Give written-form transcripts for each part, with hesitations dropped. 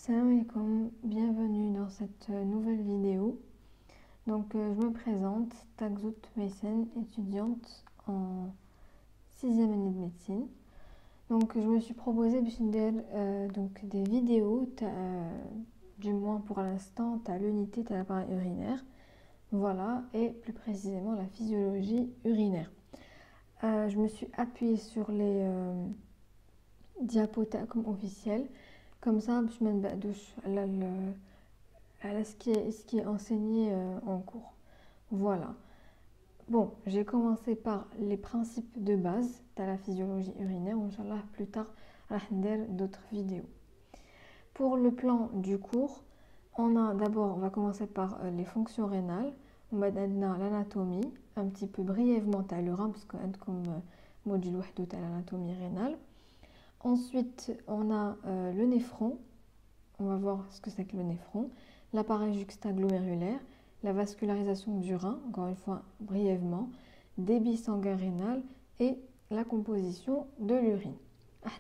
Salam alaikum, bienvenue dans cette nouvelle vidéo. Donc je me présente, Tagzout Meysen, étudiante en 6e année de médecine. Donc je me suis proposé donc des vidéos, du moins pour l'instant, tu as l'unité, tu as l'appareil urinaire. Voilà, et plus précisément la physiologie urinaire. Je me suis appuyée sur les diapos comme officiels. Comme ça, je me badouche ce qui est enseigné en cours. Voilà. Bon, j'ai commencé par les principes de base de la physiologie urinaire. Inch'Allah, plus tard, on va faire d'autres vidéos. Pour le plan du cours, on va commencer par les fonctions rénales. On va l'anatomie, un petit peu brièvement à le rein, parce qu'on a comme module de l'anatomie rénale. Ensuite, on a le néphron. On va voir ce que c'est que le néphron, l'appareil juxtaglomérulaire, la vascularisation du rein, encore une fois brièvement, débit sanguin rénal et la composition de l'urine.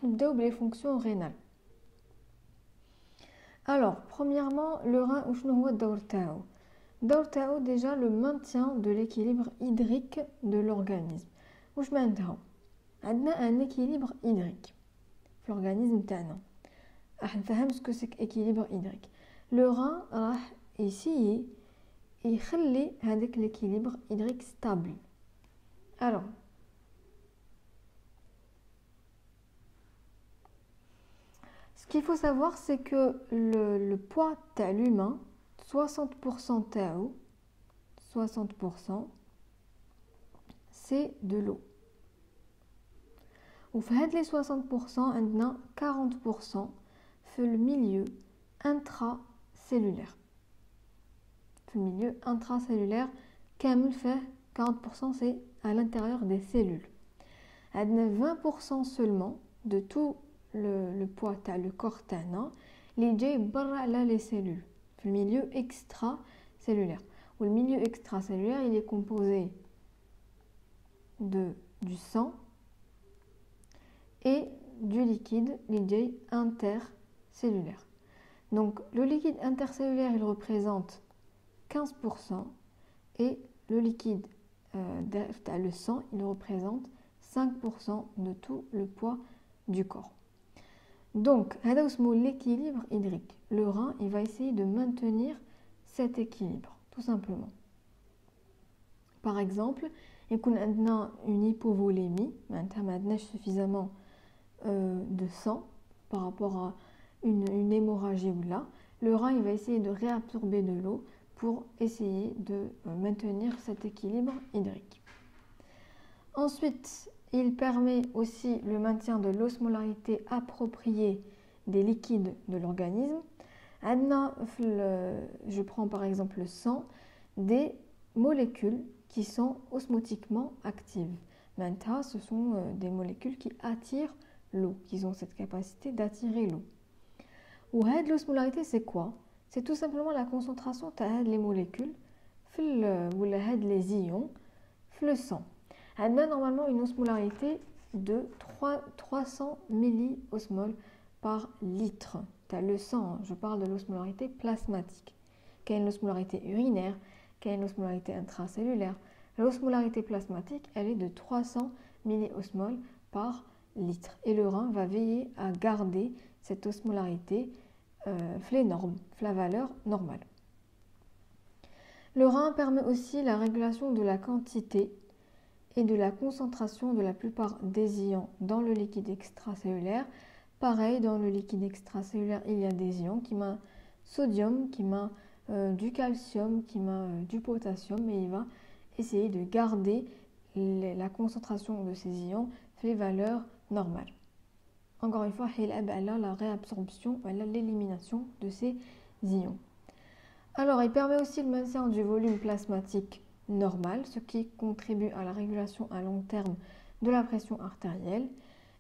On va les fonctions rénales. Alors, premièrement, le rein, déjà le maintien de l'équilibre hydrique de l'organisme. On a un équilibre hydrique. L'organisme تاعنا. نفهم ce que c'est qu'équilibre hydrique. Le rein راح essayer يخلي هذاك l'équilibre hydrique stable. Alors, ce qu'il faut savoir, c'est que le poids de l'humain, 60% تاعو 60% c'est de l'eau. وفي هاد les 60% عندنا 40% في le milieu intracellulaire. Le milieu intracellulaire, كامل فيه 40% c'est à l'intérieur des cellules. عندنا 20% seulement de tout le poids تاع le corps تاعنا اللي جاي برا على les cellules. Le milieu extracellulaire. Ou le milieu extracellulaire, il est composé du sang et du liquide intercellulaire. Donc le liquide intercellulaire, il représente 15% et le liquide le sang, il représente 5% de tout le poids du corps. Donc, l'équilibre hydrique. Le rein, il va essayer de maintenir cet équilibre, tout simplement. Par exemple, il y a une hypovolémie, on a suffisamment de sang par rapport à une hémorragie ou là. Le rein, il va essayer de réabsorber de l'eau pour essayer de maintenir cet équilibre hydrique. Ensuite, il permet aussi le maintien de l'osmolarité appropriée des liquides de l'organisme. Je prends par exemple le sang, des molécules qui sont osmotiquement actives. Maintenant, ce sont des molécules qui attirent l'eau, qui ont cette capacité d'attirer l'eau. L'osmolarité, c'est quoi? C'est tout simplement la concentration des molécules, les ions, le sang. On a normalement une osmolarité de 300 milliosmoles par litre. Le sang, je parle de l'osmolarité plasmatique. Quelle est l'osmolarité urinaire? Quelle est l'osmolarité intracellulaire? L'osmolarité plasmatique, elle est de 300 milliosmoles par litre. Et le rein va veiller à garder cette osmolarité les normes, la valeur normale. Le rein permet aussi la régulation de la quantité et de la concentration de la plupart des ions dans le liquide extracellulaire. Pareil, dans le liquide extracellulaire, il y a des ions qui m'a sodium, qui m'a du calcium, qui m'a du potassium, et il va essayer de garder la concentration de ces ions les valeurs normales. Encore une fois, la réabsorption, l'élimination de ces ions. Alors, il permet aussi le maintien du volume plasmatique normal, ce qui contribue à la régulation à long terme de la pression artérielle.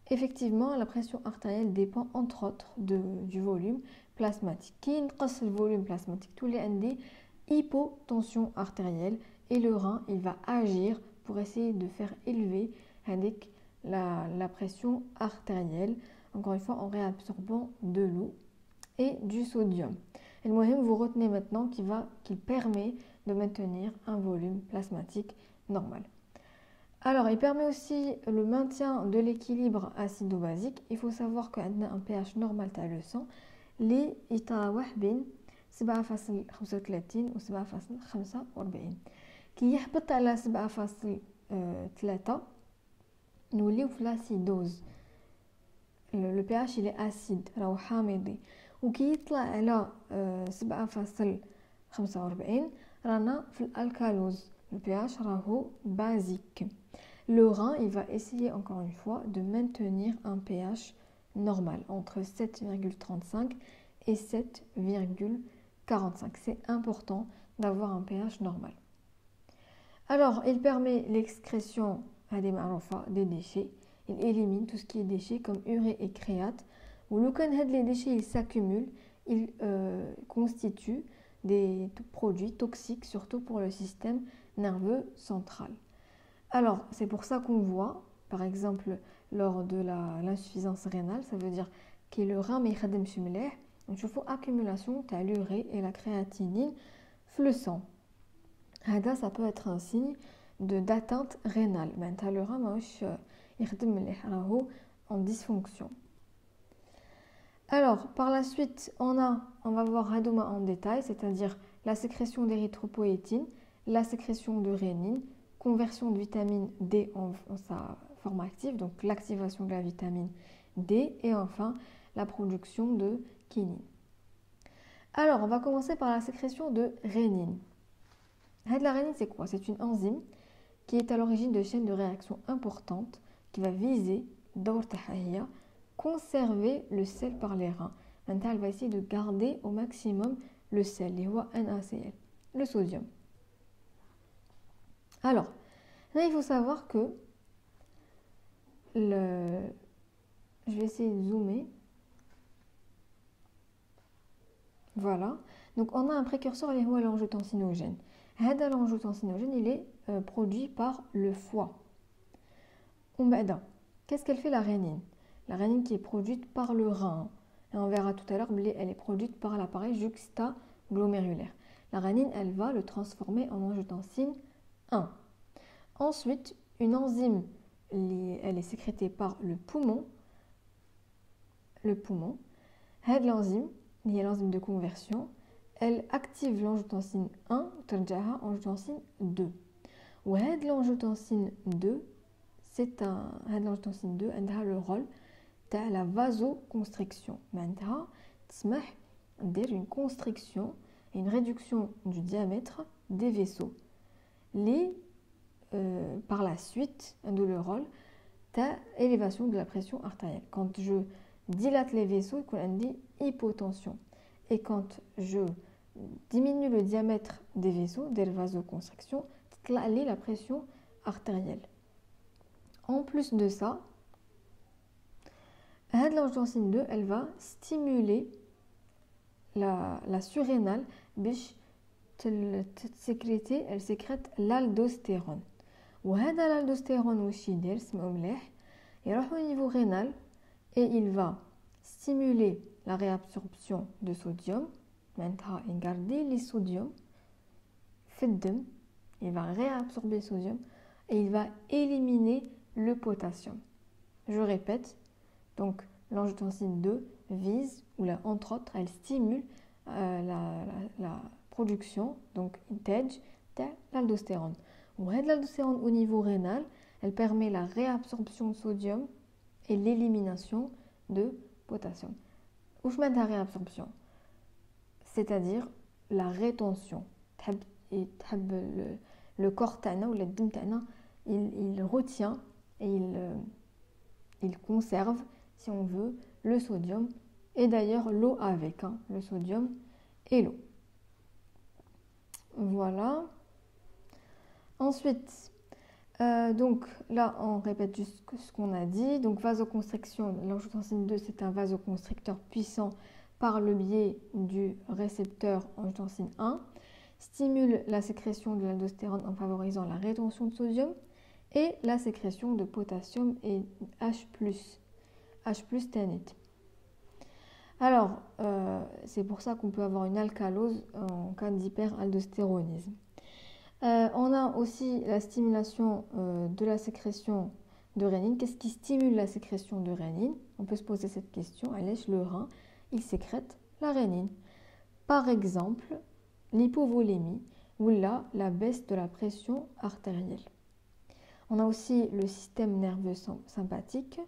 Effectivement, la pression artérielle dépend entre autres du volume plasmatique. Qui increase le volume plasmatique? Tous les ND, hypotension artérielle, et le rein, il va agir pour essayer de faire élever avec la pression artérielle, encore une fois en réabsorbant de l'eau et du sodium. Et le moyen, vous retenez maintenant qu'il permet de maintenir un volume plasmatique normal. Alors, il permet aussi le maintien de l'équilibre acido-basique. Il faut savoir qu'on a un pH normal de le sang اللي يتراوح بين 7.35 و 7.45 كي يهبط على 7.3 نوليو في l'acidose. Le pH il est acide راهو حامضي وكي يطلع على 7.45 رانا في الالكالوز. Le pH راهو basique. Le rein, il va essayer encore une fois de maintenir un pH normal entre 7,35 et 7,45. C'est important d'avoir un pH normal. Alors, il permet l'excrétion des déchets. Il élimine tout ce qui est déchets comme urée et créate. Ou les déchets ils s'accumulent, ils constituent des produits toxiques, surtout pour le système nerveux central. Alors, c'est pour ça qu'on voit, par exemple, lors de l'insuffisance rénale, ça veut dire que le rein ما يخدمش مليح, donc il faut accumulation de l'urée et la créatinine dans le sang. Ça peut être un signe d'atteinte rénale. معناتها le rein ماهوش يخدم مليح, راهو en dysfonction. Alors, par la suite, on va voir Hadoma en détail, c'est-à-dire la sécrétion d'érythropoïétine, la sécrétion de rénine, conversion de vitamine D en sa forme active, donc l'activation de la vitamine D, et enfin la production de kinine. Alors, on va commencer par la sécrétion de rénine. La rénine, c'est quoi? C'est une enzyme qui est à l'origine de chaînes de réaction importantes qui va viser, conserver le sel par les reins. Maintenant, elle va essayer de garder au maximum le sel, NaCl, le sodium. Alors, là, il faut savoir que je vais essayer de zoomer. Voilà. Donc, on a un précurseur, l'angiotensinogène. L'angiotensinogène, il est produit par le foie. Qu'est-ce qu'elle fait la rénine? La rénine qui est produite par le rein. Et on verra tout à l'heure, elle est produite par l'appareil juxtaglomérulaire. La rénine, elle va le transformer en angiotensine 1. Ensuite, une enzyme, elle est sécrétée par le poumon. Cette enzyme, il y a l'enzyme de conversion, elle active l'angiotensine 1 ترجعها angiotensine 2. وهاد l'angiotensine 2, l'angiotensine 2 elle a le rôle de la vasoconstriction. معناتها تسمح دير une constriction et une réduction du diamètre des vaisseaux. Par la suite, le rôle d'élévation de la pression artérielle. Quand je dilate les vaisseaux, il y a une hypotension. Et quand je diminue le diamètre des vaisseaux, des vasoconstrictions, la pression artérielle. En plus de ça, l'angiotensine 2, elle va stimuler la surrénale, elle sécrète l'aldostérone. وهذا l'aldostérone واش يدير سمعوا مليح يروح au niveau rénal et il va stimuler la réabsorption de sodium. معناتها يغاردي لي sodium في الدم, il va réabsorber le sodium et il va éliminer le potassium. Je répète, donc l'angiotensine 2 vise, ou là, entre autres, elle stimule la production, donc INTAGE, de l'aldostérone. L'aldostérone au niveau rénal, elle permet la réabsorption de sodium et l'élimination de potassium. Où je mets la réabsorption, c'est-à-dire la rétention. Le corps ou le dym il retient et il conserve, si on veut, le sodium et d'ailleurs l'eau avec, le sodium et l'eau. Voilà. Ensuite, donc là, on répète juste ce qu'on a dit. Donc, vasoconstriction, l'angiotensine 2, c'est un vasoconstricteur puissant par le biais du récepteur angiotensine 1, stimule la sécrétion de l'aldostérone en favorisant la rétention de sodium et la sécrétion de potassium et H+, tannate. Alors, c'est pour ça qu'on peut avoir une alcalose en cas d'hyperaldostéronisme. On a aussi la stimulation de la sécrétion de rénine. Qu'est-ce qui stimule la sécrétion de rénine? On peut se poser cette question. Le rein, il sécrète la rénine. Par exemple, l'hypovolémie ou la baisse de la pression artérielle. On a aussi le système nerveux sympathique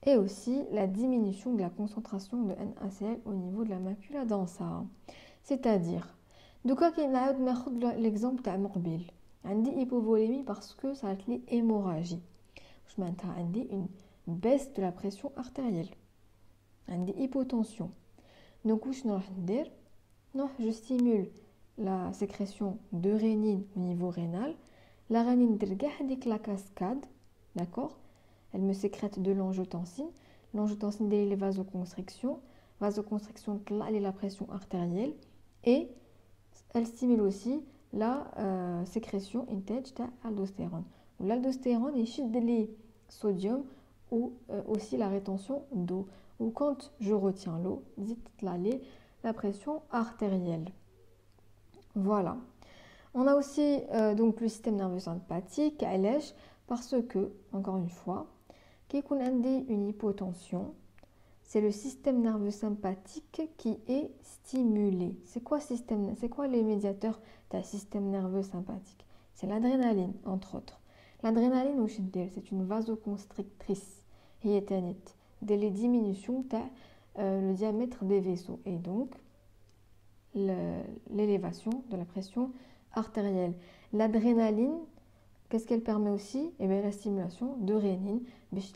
et aussi la diminution de la concentration de NaCl au niveau de la macula densa. C'est-à-dire, l'exemple de Morbil. On dit hypovolémie parce que ça a été hémorragie. Je m'interdis une baisse de la pression artérielle. On dit hypotension. Donc, je stimule la sécrétion de rénine au niveau rénal. La rénine dirige la cascade, d'accord? Elle me sécrète de l'angiotensine. L'angiotensine délie les vasoconstrictions. Vasoconstriction la pression artérielle. Et elle stimule aussi la sécrétion interne d'aldostérone. L'aldostérone est chute de sodium ou aussi la rétention d'eau. Ou quand je retiens l'eau, la pression artérielle. Voilà. On a aussi donc le système nerveux sympathique, parce que, encore une fois, qu'on a une hypotension, c'est le système nerveux sympathique qui est stimulé. C'est quoi les médiateurs du système nerveux sympathique? C'est l'adrénaline, entre autres. L'adrénaline, c'est une vasoconstrictrice. Et des diminutions le diamètre des vaisseaux et donc l'élévation de la pression artérielle. L'adrénaline, qu'est-ce qu'elle permet aussi? Eh bien, la stimulation de rénine,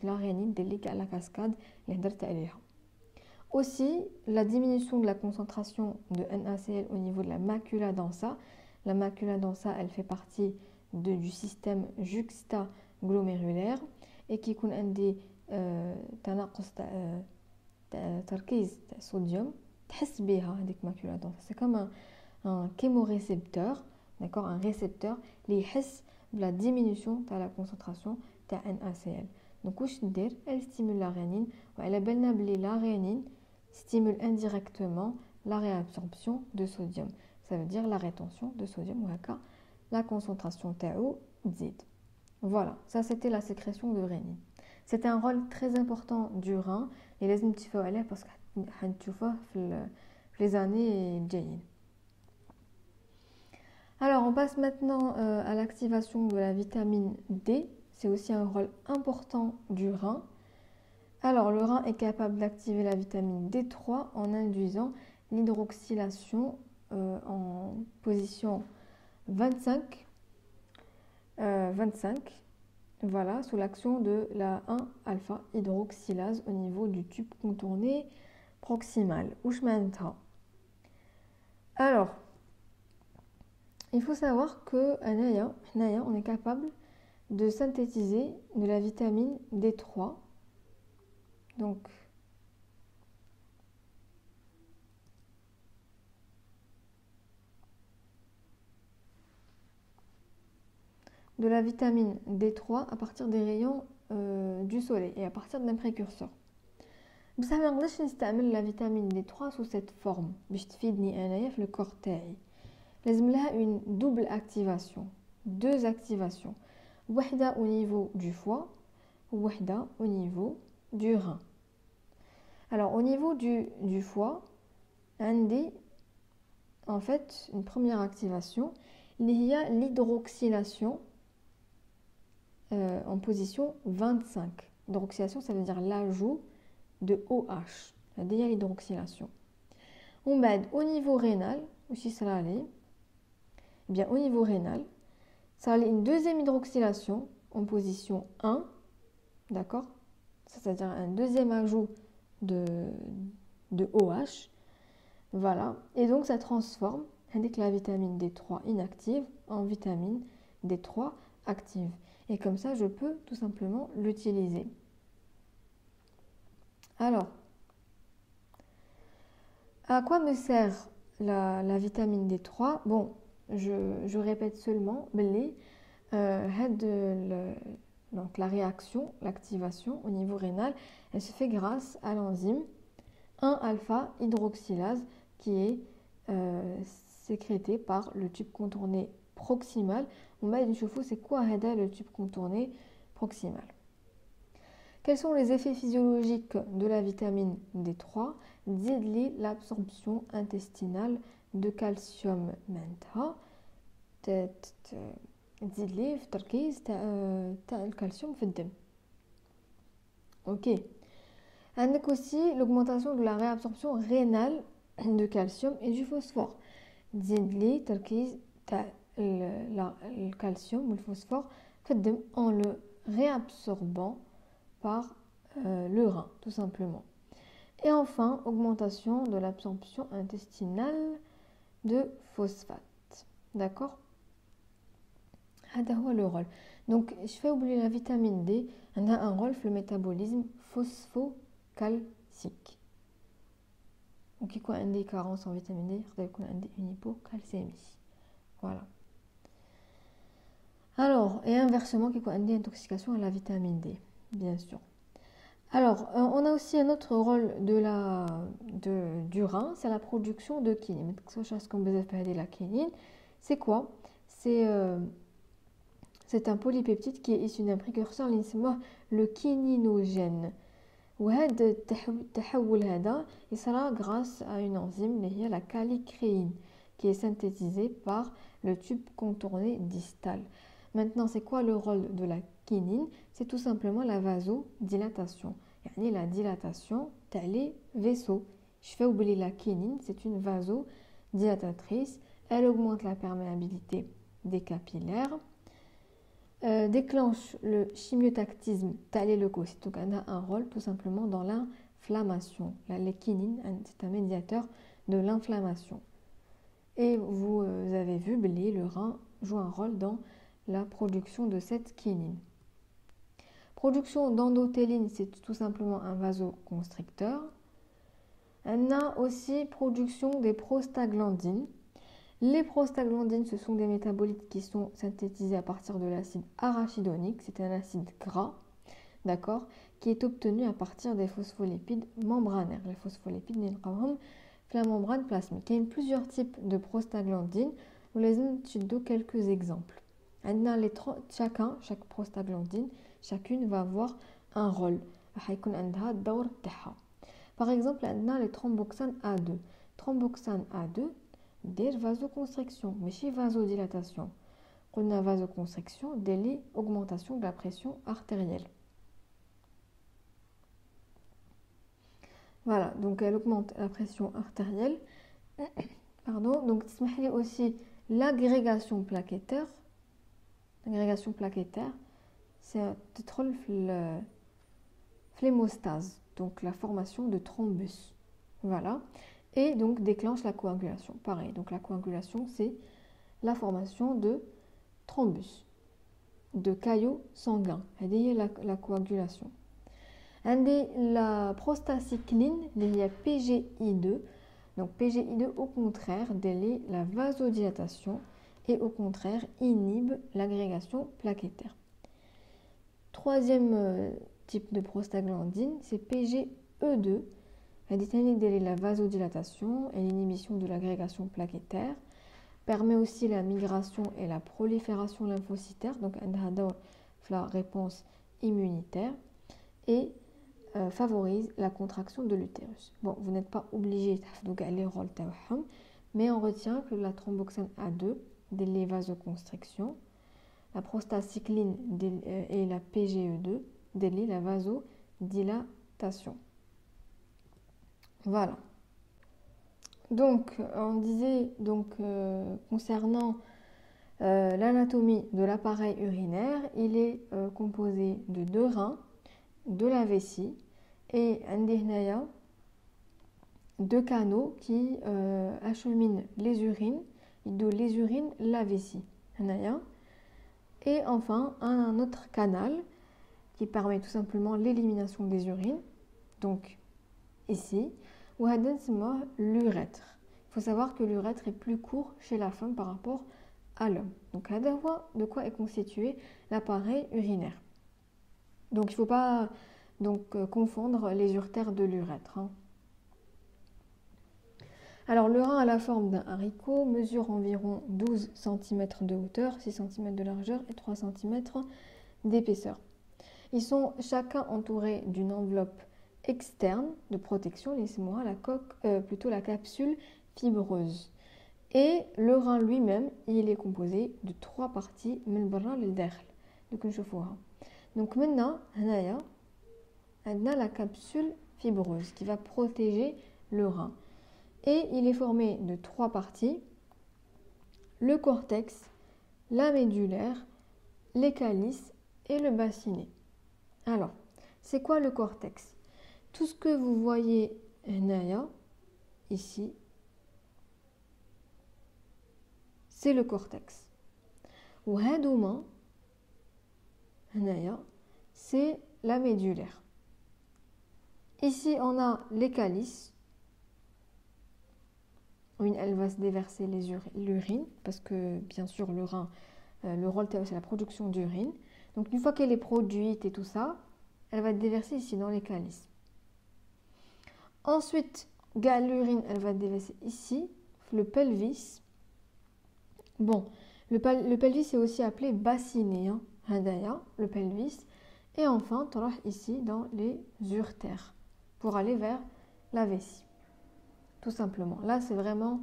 la rénine déligue à la cascade. Aussi, la diminution de la concentration de NaCl au niveau de la macula densa. La macula densa, elle fait partie du système juxtaglomérulaire et qui a des تركيز sodium. C'est comme un chémorécepteur, d'accord, un récepteur qui حس la diminution de la concentration de NaCl. Donc, elle stimule la rénine. La rénine stimule indirectement la réabsorption de sodium. Ça veut dire la rétention de sodium ou la concentration تاعو تزيد. Voilà, ça c'était la sécrétion de rénine. C'est un rôle très important du rein et لازم تفوا عليه parce que هنشوفه في les années الجايين. Alors, on passe maintenant à l'activation de la vitamine D. C'est aussi un rôle important du rein. Alors, le rein est capable d'activer la vitamine D3 en induisant l'hydroxylation en position 25, voilà, sous l'action de la 1-alpha hydroxylase au niveau du tube contourné proximal. Alors, il faut savoir que on est capable de synthétiser de la vitamine D3. Donc, de la vitamine D3 à partir des rayons du soleil et à partir d'un précurseur. بس ما نقدرش نستعمل la vitamine D3 sous cette forme باش تفيدني انايا في الكور تاعي. لازم لها une double activation, deux activations, واحدة au niveau du foie وواحدة au niveau du rein. Alors au niveau du foie, عندي en fait une première activation, il y a l'hydroxylation en position 25. L'hydroxylation, ça veut dire l'ajout de OH. C'est-à-dire l'hydroxylation. On va au niveau rénal, aussi ça va aller. Eh bien, au niveau rénal, ça va aller une deuxième hydroxylation en position 1. D'accord? C'est-à-dire un deuxième ajout de OH. Voilà. Et donc, ça transforme avec la vitamine D3 inactive en vitamine D3 active. Et comme ça, je peux tout simplement l'utiliser. Alors, à quoi me sert la vitamine D3? Bon, je répète seulement, donc la réaction, l'activation au niveau rénal, elle se fait grâce à l'enzyme 1-alpha hydroxylase qui est sécrété par le tube contourné proximal. On va نشوفوا c'est quoi le tube contourné proximal. Quels sont les effets physiologiques de la vitamine D3? Didli l'absorption intestinale de calcium منتها تزيدلي في التركيز تاع الكالسيوم في الدم. Ok. عندك aussi l'augmentation de la réabsorption rénale de calcium et du phosphore. تزيدلي تركيز تاع الكالسيوم والفوسفور في الدم en le réabsorbant par le rein, tout simplement. Et enfin, augmentation de l'absorption intestinale de phosphate. D'accord? هذا le rôle. Donc, je fais oublier la vitamine D, elle a un rôle dans le métabolisme phosphocalcique. Donc, il y a une carence en vitamine D, il y a une hypocalcémie. Voilà. Alors, et inversement, il y a une intoxication à la vitamine D, bien sûr. Alors, on a aussi un autre rôle du rein, c'est la production de kinine. La kinine, c'est quoi? C'est un polypeptide qui est issu d'un précurseur, le kininogène. وهذا التحول هذا يصرى grâce à une enzyme اللي هي la kallikréine qui est synthétisée par le tube contourné distal. Maintenant, c'est quoi le rôle de la kinine? C'est tout simplement la vasodilatation. يعني la dilatation تاع les vaisseaux. Je fais oublier la kinine, c'est une vasodilatatrice. Elle augmente la perméabilité des capillaires. Déclenche le chimiotactisme تاع les leucocytes. Donc, elle a un rôle tout simplement dans l'inflammation. La kinine, c'est un médiateur de l'inflammation. Et vous avez vu, le rein joue un rôle dans la production de cette kinine. Production d'endothéline, c'est tout simplement un vasoconstricteur. On a aussi production des prostaglandines. Les prostaglandines, ce sont des métabolites qui sont synthétisés à partir de l'acide arachidonique. C'est un acide gras, d'accord, qui est obtenu à partir des phospholipides membranaires. Les phospholipides, la membrane plasmique. Il y a plusieurs types de prostaglandines. Nous les avons quelques exemples. Chaque prostaglandine, chacune va avoir un rôle. Par exemple, on a les thromboxane A2. Thromboxane A2, des vasoconstriction, mais chez vasodilatation. On a vasoconstriction, des augmentation de la pression artérielle. Voilà, donc elle augmente la pression artérielle. Pardon, donc il aussi l'agrégation plaquettaire. L'agrégation plaquettaire, c'est un rôle l'hémostase, donc la formation de thrombus. Voilà. Et donc déclenche la coagulation. Pareil, donc la coagulation, c'est la formation de thrombus, de caillots sanguins. C'est la coagulation. La prostacycline, il y a PGI2. Donc PGI2, au contraire, délie la vasodilatation et au contraire inhibe l'agrégation plaquettaire. Troisième type de prostaglandine, c'est PGE2. Elle détermine la vasodilatation et l'inhibition de l'agrégation plaquettaire, permet aussi la migration et la prolifération lymphocytaire, donc la réponse immunitaire, et favorise la contraction de l'utérus. Bon, vous n'êtes pas obligé de les rôles, mais on retient que la thromboxane A2 des vasoconstriction, la prostacycline et la PGE2 délient la vasodilatation. Voilà. Donc, on disait concernant l'anatomie de l'appareil urinaire, il est composé de 2 reins, de la vessie et un 2 canaux qui acheminent les urines, de les urines la vessie. Et enfin, un autre canal qui permet tout simplement l'élimination des urines, donc ici, ou l'urètre. Il faut savoir que l'urètre est plus court chez la femme par rapport à l'homme. Donc, de quoi est constitué l'appareil urinaire. Donc, il ne faut pas confondre les uretères de l'urètre. Alors le rein a la forme d'un haricot, mesure environ 12 cm de hauteur, 6 cm de largeur et 3 cm d'épaisseur. Ils sont chacun entourés d'une enveloppe externe de protection, laissez-moi la capsule fibreuse. Et le rein lui-même, il est composé de 3 parties, donc maintenant, on a la capsule fibreuse qui va protéger le rein. Et il est formé de 3 parties, le cortex, la médulaire, les calices et le bassinet. Alors, c'est quoi le cortex? Tout ce que vous voyez ici, c'est le cortex. Ou c'est la médulaire. Ici, on a les calices. Elle va se déverser l'urine, parce que bien sûr le rein, le rôle c'est la production d'urine. Donc une fois qu'elle est produite et tout ça, elle va être déversée ici dans les calices. Ensuite, l'urine, elle va être déversée ici, le pelvis. Bon, le pelvis est aussi appelé bassinet, le pelvis. Et enfin, tu auras ici dans les uretères pour aller vers la vessie. Tout simplement. Là, c'est vraiment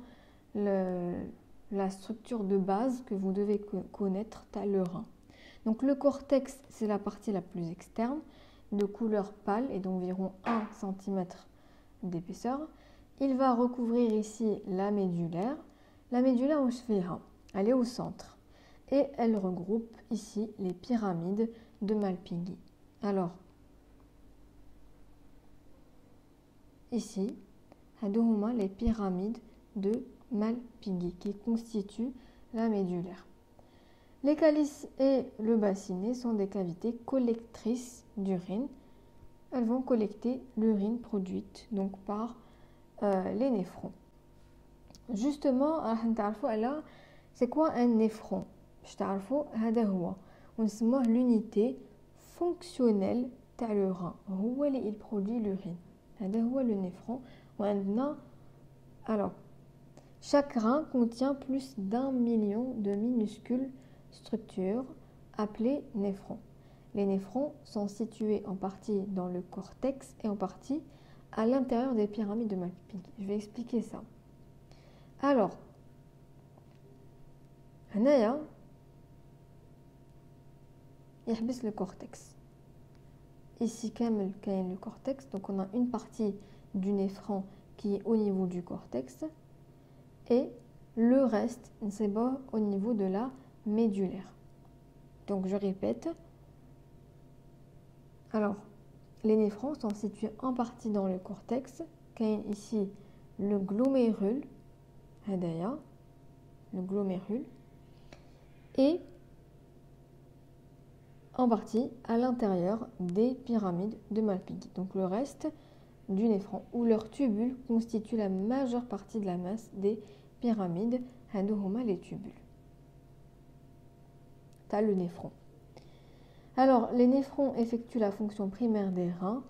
la structure de base que vous devez connaître, le rein. Donc le cortex, c'est la partie la plus externe, de couleur pâle et d'environ 1 cm d'épaisseur. Il va recouvrir ici la médulaire. La médulaire, elle est au centre. Et elle regroupe ici les pyramides de Malpighi. Alors, ici, les pyramides de Malpighi qui constituent la médulaire. Les calices et le bassinet sont des cavités collectrices d'urine. Elles vont collecter l'urine produite donc par les néphrons. Justement, c'est quoi un néphron? C'est l'unité fonctionnelle de le rein. Il produit l'urine. C'est le néphron. Alors, chaque rein contient plus d'1 million de minuscules structures appelées néphrons. Les néphrons sont situés en partie dans le cortex et en partie à l'intérieur des pyramides de Malpighi. Je vais expliquer ça. Alors, هنايا يحبس le cortex. Ici, كامل كاين le cortex, donc on a une partie du néphron qui est au niveau du cortex et le reste, c'est bon, au niveau de la médulaire. Donc je répète. Alors, les néphrons sont situés en partie dans le cortex. Ici, le glomérule, et en partie à l'intérieur des pyramides de Malpighi. Donc le reste du néphron ou leurs tubules constituent la majeure partie de la masse des pyramides. Les tubules. T'as le néphron. Alors, les néphrons effectuent la fonction primaire des reins.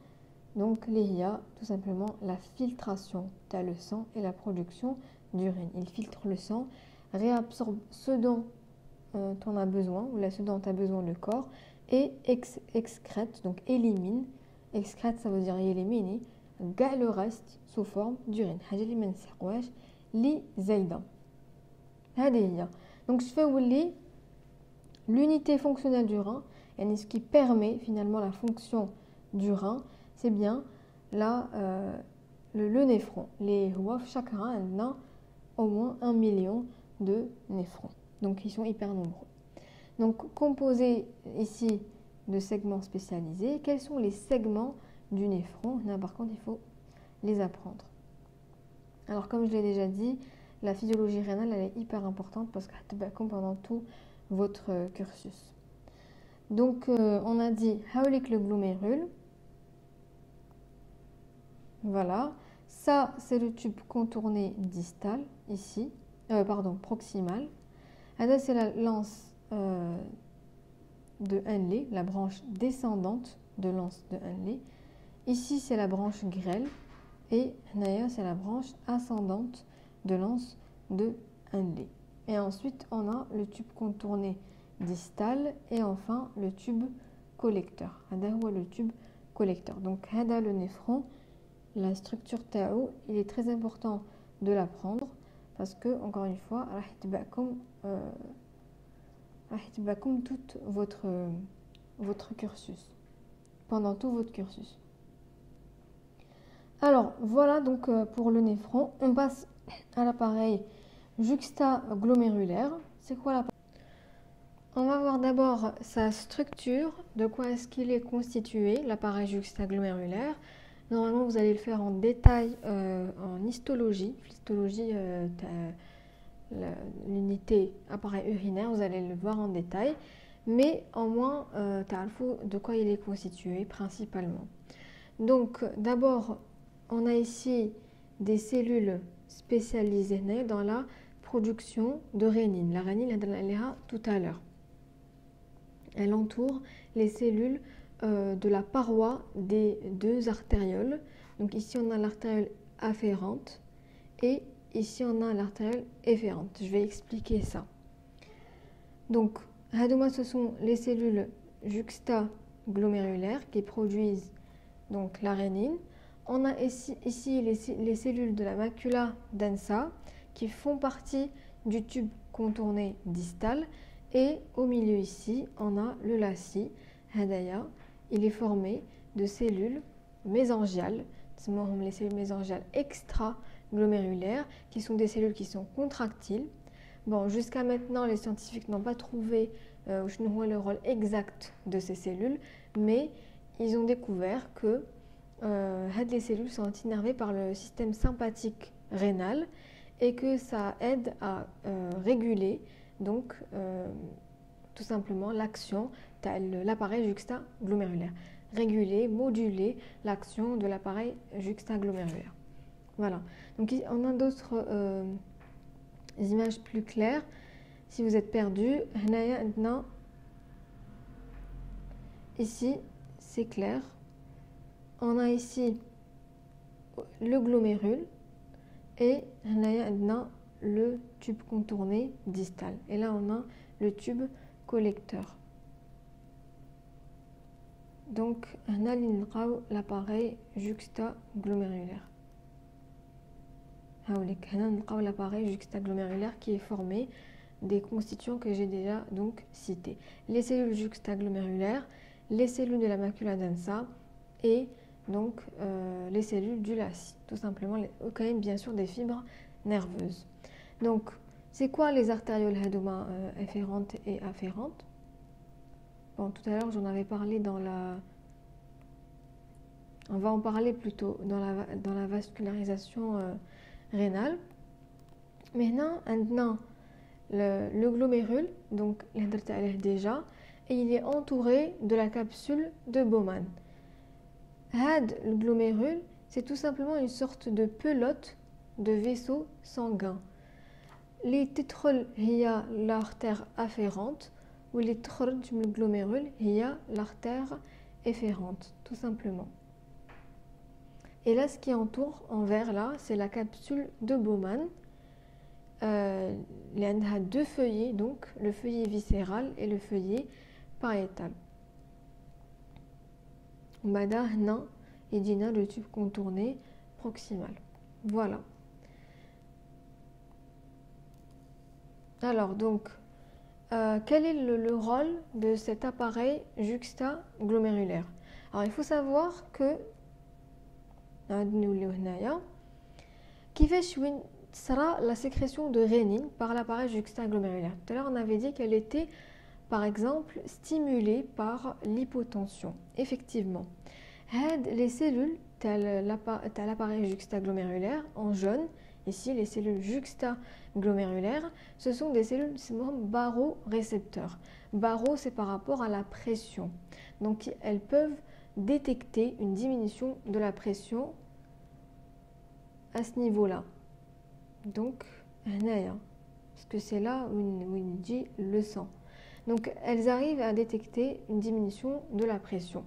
Donc, il y a tout simplement la filtration de le sang et la production d'urine. Ils filtrent le sang, réabsorbent ce dont tu en as besoin, ou ce dont a besoin le corps, et excrète, donc élimine. Excrète, ça veut dire éliminer, le reste sous forme d'urine. Donc, je fais l'unité fonctionnelle du rein, et ce qui permet finalement la fonction du rein, c'est bien le néphron. Chaque rein a au moins 1 million de néphrons. Donc, ils sont hyper nombreux. Donc, composé ici de segments spécialisés. Quels sont les segments du néphron? Là, par contre, il faut les apprendre. Alors, comme je l'ai déjà dit, la physiologie rénale, elle est hyper importante parce qu'elle est pendant tout votre cursus. Donc, on a dit hawlik le glomérule. Voilà. Ça, c'est le tube contourné distal, ici. Proximal. Là, c'est la lance de Henle, la branche descendante de l'anse de Henle. Ici, c'est la branche grêle. Et là, c'est la branche ascendante de l'anse de Henle. Et ensuite, on a le tube contourné distal et enfin le tube collecteur. Le tube collecteur. Donc, le néphron, la structure TAO, il est très important de l'apprendre parce que, encore une fois, comme tout votre cursus, pendant tout votre cursus. Alors, voilà donc pour le néphron. On passe à l'appareil juxtaglomérulaire. C'est quoi l'appareil? On va voir d'abord sa structure, de quoi est-ce qu'il est constitué, l'appareil juxtaglomérulaire. Normalement, vous allez le faire en détail en histologie. L'histologie, l'unité appareil urinaire, vous allez le voir en détail. Mais au moins, de quoi il est constitué principalement. Donc, d'abord, on a ici des cellules spécialisées dans la production de rénine. La rénine, elle est là tout à l'heure. Elle entoure les cellules de la paroi des deux artérioles. Donc ici, on a l'artériole afférente et ici, on a l'artériole efférente. Je vais expliquer ça. Donc, ce sont les cellules juxtaglomérulaires qui produisent donc la rénine. On a ici les cellules de la macula densa qui font partie du tube contourné distal. Et au milieu ici, on a le lacis. Hadaya, il est formé de cellules mésangiales, les cellules mésangiales extraglomérulaires, qui sont des cellules qui sont contractiles. Bon, jusqu'à maintenant, les scientifiques n'ont pas trouvé le rôle exact de ces cellules, mais ils ont découvert que les cellules sont innervées par le système sympathique rénal et que ça aide à réguler donc tout simplement l'action de l'appareil juxtaglomérulaire. Réguler, moduler l'action de l'appareil juxtaglomérulaire. Voilà. Donc on a d'autres images plus claires. Si vous êtes perdu, ici c'est clair. On a ici le glomérule et le tube contourné distal. Et là, on a le tube collecteur. Donc, on a l'appareil juxtaglomérulaire. L'appareil juxtaglomérulaire qui est formé des constituants que j'ai déjà donc cités. Les cellules juxtaglomérulaires, les cellules de la macula densa et donc les cellules du lacis. Tout simplement, quand même bien sûr des fibres nerveuses. Donc, c'est quoi les artérioles efférentes et afférentes? Bon, tout à l'heure, j'en avais parlé dans la... On va en parler plutôt dans la vascularisation rénale. Maintenant, le glomérule, donc déjà, et il est entouré de la capsule de Bowman. Le glomérule, c'est tout simplement une sorte de pelote de vaisseau sanguin. Les tétroles, il y a l'artère afférente, ou les tétroles du glomérule, il y a l'artère efférente, tout simplement. Et là, ce qui entoure en vert, là, c'est la capsule de Bowman. Il y a deux feuillets, donc le feuillet viscéral et le feuillet pariétal. Badahna et Dina, le tube contourné proximal. Voilà. Alors, donc, quel est le rôle de cet appareil juxtaglomérulaire? Alors, il faut savoir que qui sera la sécrétion de rénine par l'appareil juxtaglomérulaire. Tout à l'heure, on avait dit qu'elle était, par exemple, stimulée par l'hypotension. Effectivement, les cellules, tel l'appareil juxtaglomérulaire en jaune, ici les cellules juxtaglomérulaires, ce sont des cellules barorécepteurs. Baro, c'est par rapport à la pression. Donc, elles peuvent détecter une diminution de la pression à ce niveau-là. Donc, parce que c'est là où il dit le sang. Donc, elles arrivent à détecter une diminution de la pression.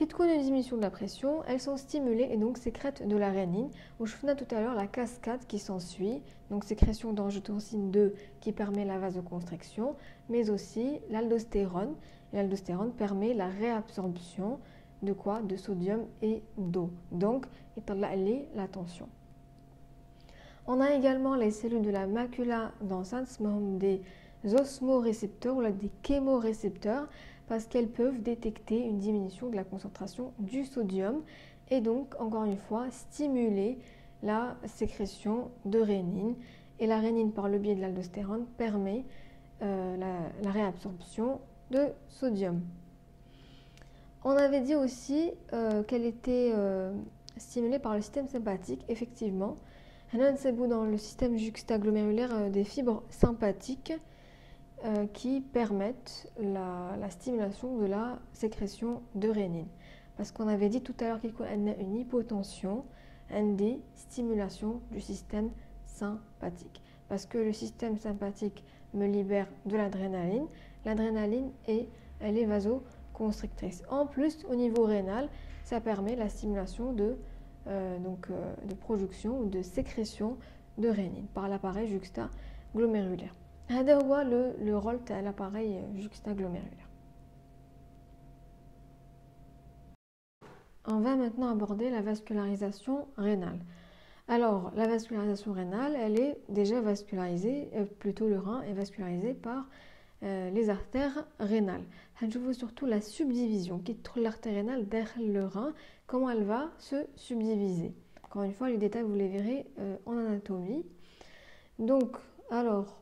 Qui te connaît une diminution de la pression, elles sont stimulées et donc sécrètent de la rénine. Où je faisais tout à l'heure la cascade qui s'ensuit, donc sécrétion d'angiotensine 2 qui permet la vasoconstriction, mais aussi l'aldostérone. Et l'aldostérone permet la réabsorption de quoi? De sodium et d'eau. Donc, la tension. On a également les cellules de la macula d'enceinte, des osmorécepteurs ou des chémorécepteurs, parce qu'elles peuvent détecter une diminution de la concentration du sodium et donc, encore une fois, stimuler la sécrétion de rénine. Et la rénine, par le biais de l'aldostérone, permet la réabsorption de sodium. On avait dit aussi qu'elle était stimulée par le système sympathique, effectivement. Dans le système juxtaglomérulaire des fibres sympathiques qui permettent la stimulation de la sécrétion de rénine. Parce qu'on avait dit tout à l'heure qu'il y a une hypotension, une stimulation du système sympathique. Parce que le système sympathique me libère de l'adrénaline. L'adrénaline, elle est vasoconstrictrice. En plus, au niveau rénal, ça permet la stimulation de production ou de sécrétion de rénine par l'appareil juxtaglomérulaire. هذا هو le rôle de l'appareil juxtaglomérulaire. On va maintenant aborder la vascularisation rénale. Alors, la vascularisation rénale, elle est déjà vascularisée, plutôt le rein est vascularisé par les artères rénales. Je vois surtout la subdivision qui trouve l'artère rénale derrière le rein, comment elle va se subdiviser. Encore une fois, les détails, vous les verrez en anatomie. Donc, alors,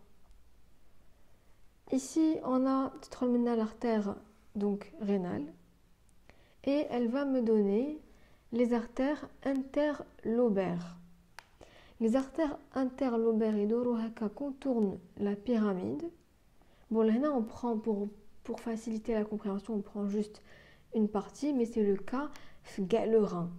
ici, on a l'artère donc rénale et elle va me donner les artères interlobaires. Les artères interlobaires contournent la pyramide. Bon, là, on prend pour faciliter la compréhension, on prend juste une partie, mais c'est le cas le rein.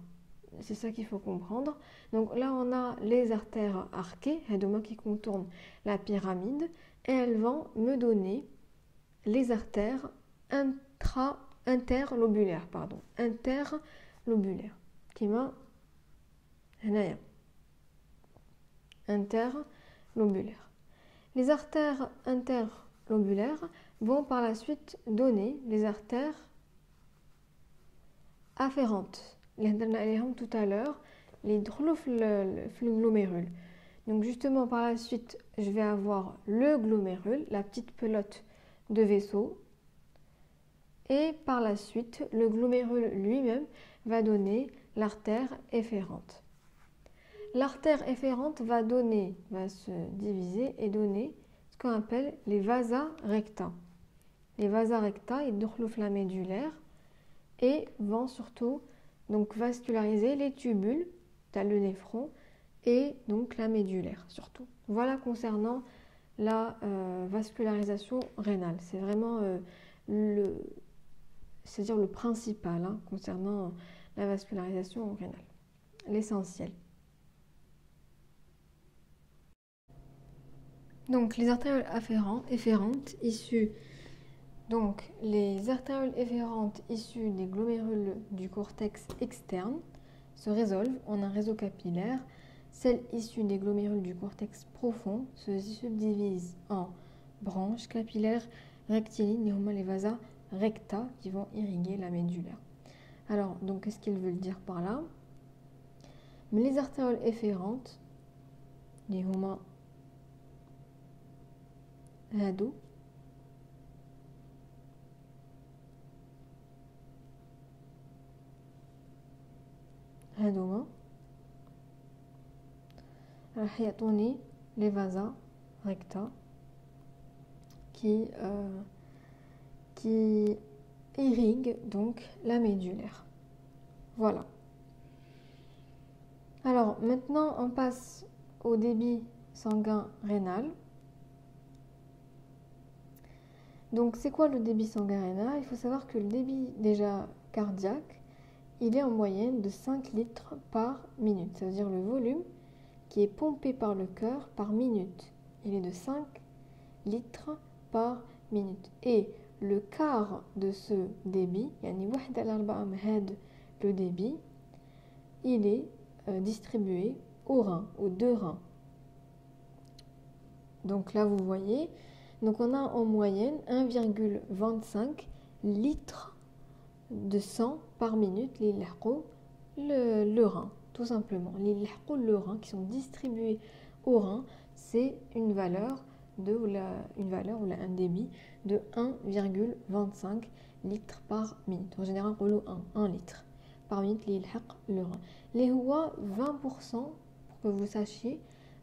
C'est ça qu'il faut comprendre. Donc là, on a les artères arquées, qui contournent la pyramide, et elles vont me donner les artères interlobulaires, interlobulaires, qui m'a interlobulaires. Les artères interlobulaires vont par la suite donner les artères afférentes. Les tout à l'heure, les glomérule. Donc justement par la suite, je vais avoir le glomérule, la petite pelote de vaisseau. Et par la suite, le glomérule lui-même va donner l'artère efférente. L'artère efférente va se diviser et donner ce qu'on appelle les vasa recta. Les vasa recta, ils développent la médulaire et vont surtout donc vasculariser les tubules, le néphron, et donc la médulaire surtout. Voilà concernant la vascularisation rénale. C'est vraiment c'est-à-dire le principal concernant la vascularisation rénale, l'essentiel. Donc les artères efférentes issues les artères efférentes issues des glomérules du cortex externe se résolvent en un réseau capillaire. Celles issues des glomérules du cortex profond se subdivisent en branches capillaires rectilignes, et les vasa recta qui vont irriguer la médulaire. Alors, donc, qu'est-ce qu'ils veulent dire par là? Mais les artères efférentes, les huma hado, هادوما راح يعطوني les vasa recta qui irriguent donc la médulaire. Voilà. Alors maintenant on passe au débit sanguin rénal. Donc c'est quoi le débit sanguin rénal? Il faut savoir que le débit déjà cardiaque, il est en moyenne de 5 litres par minute. Ça veut dire le volume qui est pompé par le cœur par minute. Il est de 5 litres par minute. Et le quart de ce débit, le débit, il est distribué au rein, aux deux reins. Donc là, vous voyez, donc on a en moyenne 1,25 litres de sang par minute, le rein, tout simplement. Le rein qui sont distribués au rein, c'est une valeur ou un débit de 1,25 litres par minute. En général, on dit 1 litre par minute, le rein. Les 20%, pour que vous sachiez,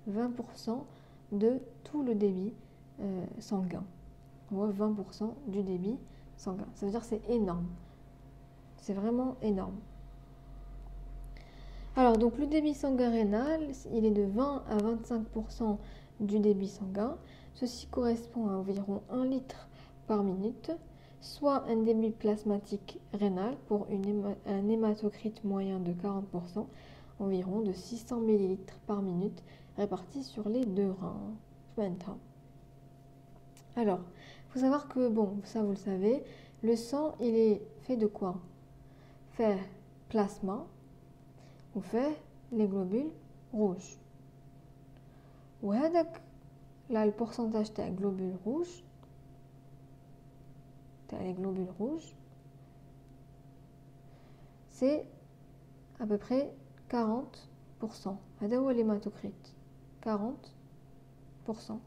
20% de tout le débit sanguin. 20% du débit sanguin. Ça veut dire que c'est énorme. C'est vraiment énorme. Alors, donc le débit sanguin rénal, il est de 20 à 25% du débit sanguin. Ceci correspond à environ 1 litre par minute, soit un débit plasmatique rénal pour un hématocrite moyen de 40%, environ de 600 ml par minute, répartis sur les deux reins. Alors, il faut savoir que, bon, ça vous le savez, le sang, il est fait de quoi? Fait plasma ou fait les globules rouges. Ou là, le pourcentage des globules rouges, c'est à peu près 40%. هذا هو l'hématocrite. 40%.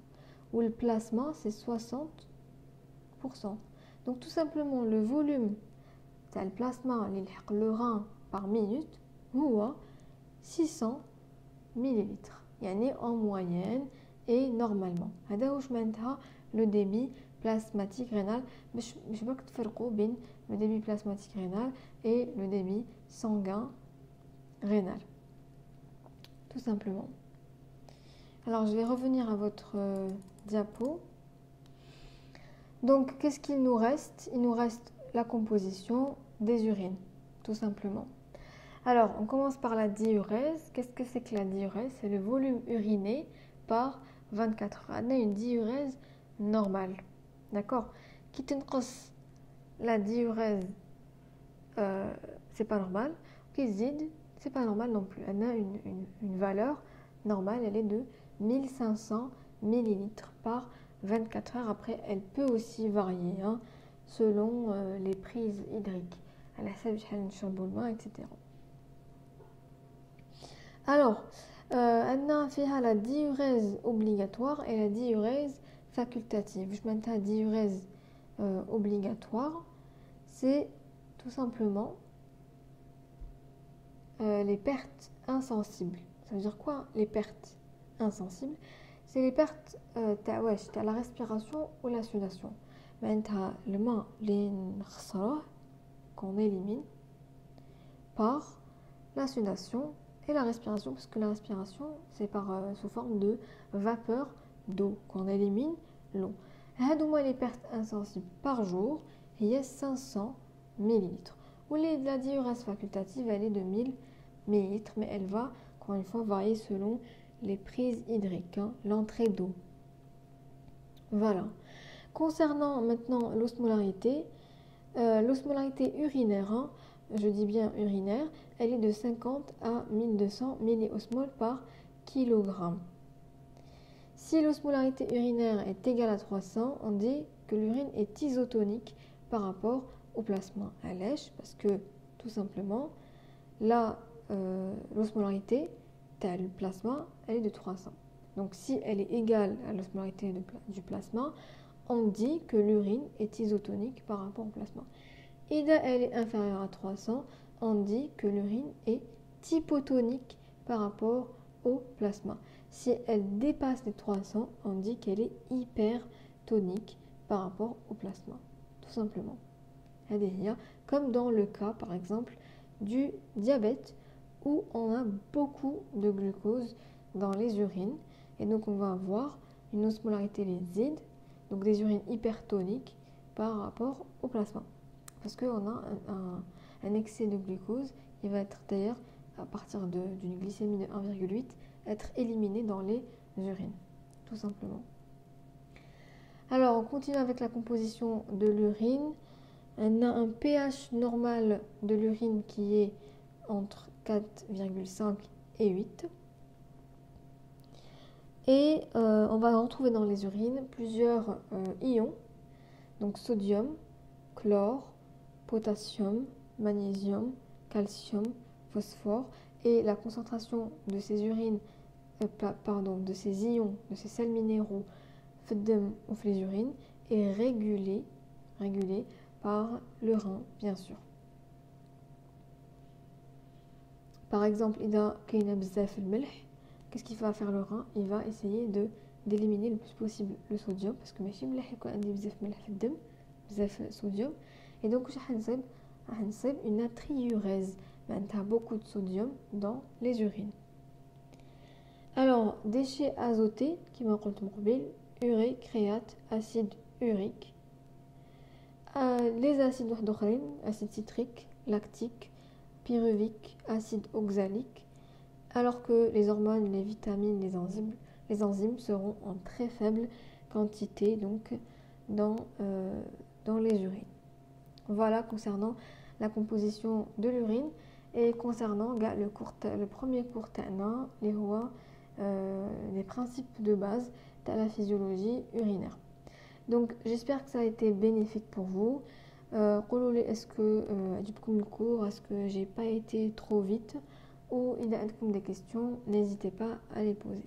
Ou le plasma, c'est 60%. Donc tout simplement, le volume du plasma, le rein par minute, هو 600 millilitres. يعني en moyenne et normalement. هذا واش معناتها le débit plasmatique rénal. باش باك تفرقوا بين le débit plasmatique rénal et le débit sanguin rénal. Tout simplement. Alors je vais revenir à votre diapo. Donc qu'est-ce qu'il nous reste? Il nous reste la composition des urines, tout simplement. Alors, on commence par la diurèse. Qu'est-ce que c'est que la diurèse? C'est le volume uriné par 24 heures. On a une diurèse normale. D'accord? Qui تنقص la diurèse, c'est pas normal. Qui zid, c'est pas normal non plus. On a une valeur normale, elle est de 1500 millilitres par 24 heures. Après, elle peut aussi varier selon les prises hydriques. À la sève, etc. Alors, on a la diurèse obligatoire et la diurèse facultative. Je m'entends diurèse obligatoire, c'est tout simplement les pertes insensibles. Ça veut dire quoi, les pertes insensibles? C'est les pertes à la respiration ou la sudation. معناتها الماء اللي نخسروه qu'on élimine par la sudation et la respiration, parce que la respiration c'est sous forme de vapeur d'eau qu'on élimine l'eau. Les pertes insensibles par jour, il y a 500 millilitres. Ou la diurèse facultative, elle est de 1000 millilitres, mais elle va encore une fois varier selon les prises hydriques, l'entrée d'eau. Voilà. Concernant maintenant l'osmolarité, l'osmolarité urinaire, je dis bien urinaire, elle est de 50 à 1200 milliosmoles par kilogramme. Si l'osmolarité urinaire est égale à 300, on dit que l'urine est isotonique par rapport au plasma à lèche, parce que tout simplement, l'osmolarité du plasma, elle est de 300. Donc si elle est égale à l'osmolarité du plasma, on dit que l'urine est isotonique par rapport au plasma. Et là, elle est inférieure à 300, on dit que l'urine est hypotonique par rapport au plasma. Si elle dépasse les 300, on dit qu'elle est hypertonique par rapport au plasma, tout simplement. Comme dans le cas, par exemple, du diabète, où on a beaucoup de glucose dans les urines. Et donc, on va avoir une osmolarité lyside, donc des urines hypertoniques par rapport au plasma. Parce qu'on a un excès de glucose, il va être d'ailleurs, à partir d'une glycémie de 1,8, être éliminé dans les urines, tout simplement. Alors, on continue avec la composition de l'urine. On a un pH normal de l'urine qui est entre 4,5 et 8. Et on va retrouver dans les urines plusieurs ions, donc sodium, chlore, potassium, magnésium, calcium, phosphore. Et la concentration de ces de ces ions, de ces sels minéraux ou les urines est régulée par le rein, bien sûr. Par exemple, qu'est-ce qu'il va faire le rein? Il va essayer d'éliminer le plus possible le sodium, parce que ماشي مليح يكون عندي بزاف ملح في الدم بزاف sodium. Et donc راح نصيب une natriurèse, معناتها beaucoup de sodium dans les urines. Alors, déchets azotés كما قلت من قبل, urée, créate, acide urique. Les acides واحد acide citrique, lactique, pyruvique, acide oxalique, alors que les hormones, les vitamines, les enzymes seront en très faible quantité donc dans les urines. Voilà concernant la composition de l'urine. Et concernant le premier cours les principes de base de la physiologie urinaire. Donc j'espère que ça a été bénéfique pour vous. Est-ce que le cours, est-ce que j'ai pas été trop vite, ou il y a des questions, n'hésitez pas à les poser.